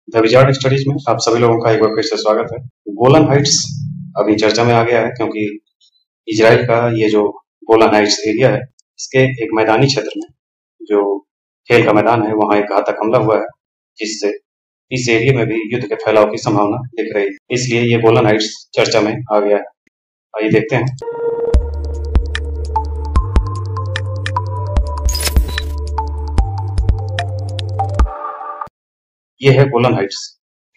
The wizard studies में आप सभी लोगों का एक बार फिर से स्वागत है। गोलन हाइट्स अभी चर्चा में आ गया है क्योंकि इजराइल का ये जो गोलन हाइट्स एरिया है, इसके एक मैदानी क्षेत्र में जो खेल का मैदान है, वहाँ एक घातक हमला हुआ है, जिससे इस एरिया में भी युद्ध के फैलाव की संभावना दिख रही है। इसलिए ये गोलन हाइट्स चर्चा में आ गया है। आइए देखते हैं। ये है गोलन हाइट्स।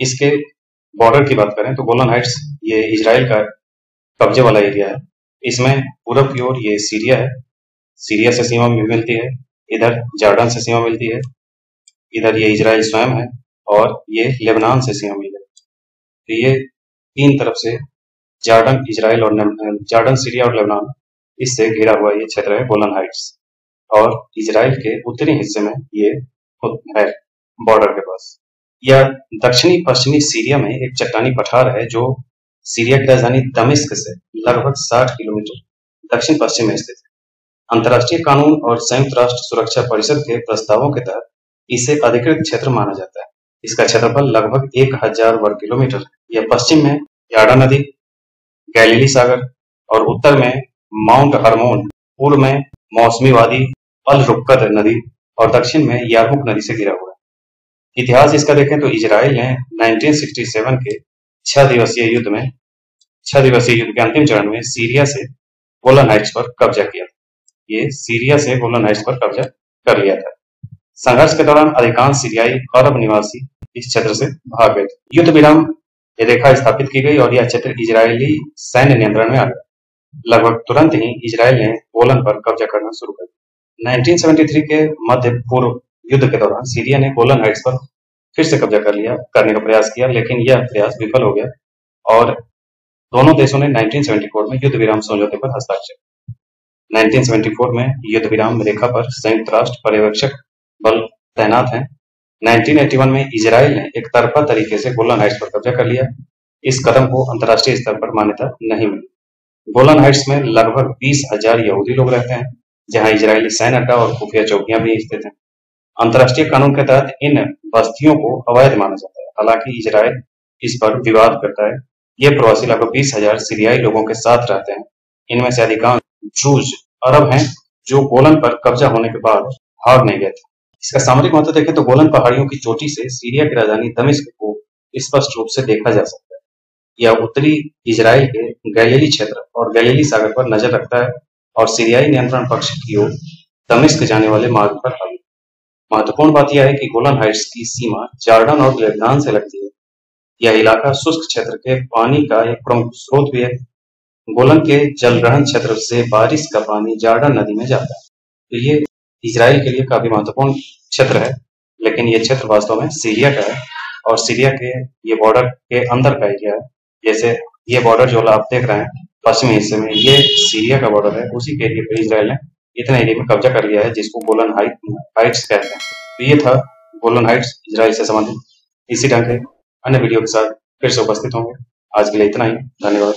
इसके बॉर्डर की बात करें तो गोलन हाइट्स ये इजराइल का कब्जे वाला एरिया है। इसमें पूरब की ओर ये सीरिया है, सीरिया से सीमा भी मिलती है, इधर जॉर्डन से सीमा मिलती है, इधर ये इजराइल स्वयं है और ये लेबनान से सीमा मिलती है। तो ये तीन तरफ से जॉर्डन, इजराइल और जॉर्डन, सीरिया और लेबनान, इससे घिरा हुआ ये क्षेत्र है गोलन हाइट्स। और इजराइल के उत्तरी हिस्से में ये है बॉर्डर के पास। यह दक्षिणी पश्चिमी सीरिया में एक चट्टानी पठार है जो सीरिया की राजधानी दमिश्क से लगभग 60 किलोमीटर दक्षिण पश्चिम में स्थित है। अंतर्राष्ट्रीय कानून और संयुक्त राष्ट्र सुरक्षा परिषद के प्रस्तावों के तहत इसे अधिकृत क्षेत्र माना जाता है। इसका क्षेत्रफल लगभग 1000 वर्ग किलोमीटर है। यह पश्चिम में यार्डन नदी, गैलीली सागर और उत्तर में माउंट हर्मोन, पूर्व में मौसमी वादी, अल रुक्कत नदी और दक्षिण में यारमुक नदी से घिरा हुआ है। इतिहास इसका देखें तो इजराइल ने 1967 के 6 दिवसीय युद्ध के अंतिम चरण में सीरिया से गोलन हाइट्स पर कब्जा किया। ये सीरिया से गोलन हाइट्स पर कब्जा कर लिया था। संघर्ष के दौरान अधिकांश सीरियाई अरब निवासी इस क्षेत्र से भाग गए थे। युद्ध विराम रेखा स्थापित की गई और यह क्षेत्र इजरायली सैन्य नियंत्रण में आ गया। लगभग तुरंत ही इजराइल ने गोलन पर कब्जा करना शुरू कर दिया। 1973 के मध्य पूर्व युद्ध के दौरान सीरिया ने गोलन हाइट्स पर फिर से कब्जा करने का प्रयास किया, लेकिन यह प्रयास विफल हो गया और दोनों देशों ने 1974 में युद्ध विराम समझौते पर हस्ताक्षर। 1974 में युद्ध विराम रेखा पर संयुक्त राष्ट्र पर्यवेक्षक बल तैनात हैं। 1981 में इजराइल ने एक तरफा तरीके से गोलन हाइट्स पर कब्जा कर लिया। इस कदम को अंतर्राष्ट्रीय स्तर पर मान्यता नहीं मिली। गोलन हाइट्स में लगभग 20,000 यहूदी लोग रहते हैं, जहां इजरायली सैन्य अड्डा और खुफिया चौकियां भी स्थित हैं। अंतर्राष्ट्रीय कानून के तहत इन बस्तियों को अवैध माना जाता है। हालांकि इजराइल इस पर विवाद करता है। ये प्रवासी लगभग 20,000 सीरियाई लोगों के साथ रहते हैं। इनमें से अधिकांश ड्रूज अरब हैं जो गोलन पर कब्जा होने के बाद भाग नहीं गए थे। इसका सामरिक महत्व देखें तो गोलन पहाड़ियों की चोटी से सीरिया की राजधानी दमिश्क को स्पष्ट रूप से देखा जा सकता है। यह उत्तरी इजराइल के गैलीली क्षेत्र और गैलीली सागर पर नजर रखता है और सीरियाई नियंत्रण पक्ष की ओर दमिश्क जाने वाले मार्ग पर है। महत्वपूर्ण बात यह है कि गोलन हाइट्स की सीमा जॉर्डन और लेबनान से लगती है। यह इलाका शुष्क क्षेत्र के पानी का एक प्रमुख स्रोत भी है। गोलन के जलग्रहण क्षेत्र से बारिश का पानी जॉर्डन नदी में जाता है। तो ये इजराइल के लिए काफी महत्वपूर्ण क्षेत्र है, लेकिन ये क्षेत्र वास्तव में सीरिया का है और सीरिया के ये बॉर्डर के अंदर का एरिया है। जैसे ये बॉर्डर जो आप देख रहे हैं पश्चिमी हिस्से में, ये सीरिया का बॉर्डर है। उसी के एरिया पर इजराइल ने इतना एरिया में कब्जा कर लिया है जिसको गोलन हाइट्स कहते हैं। तो ये था गोलन हाइट्स इजराइल से संबंधित। इसी ढंग के अन्य वीडियो के साथ फिर से उपस्थित होंगे। आज के लिए इतना ही। धन्यवाद।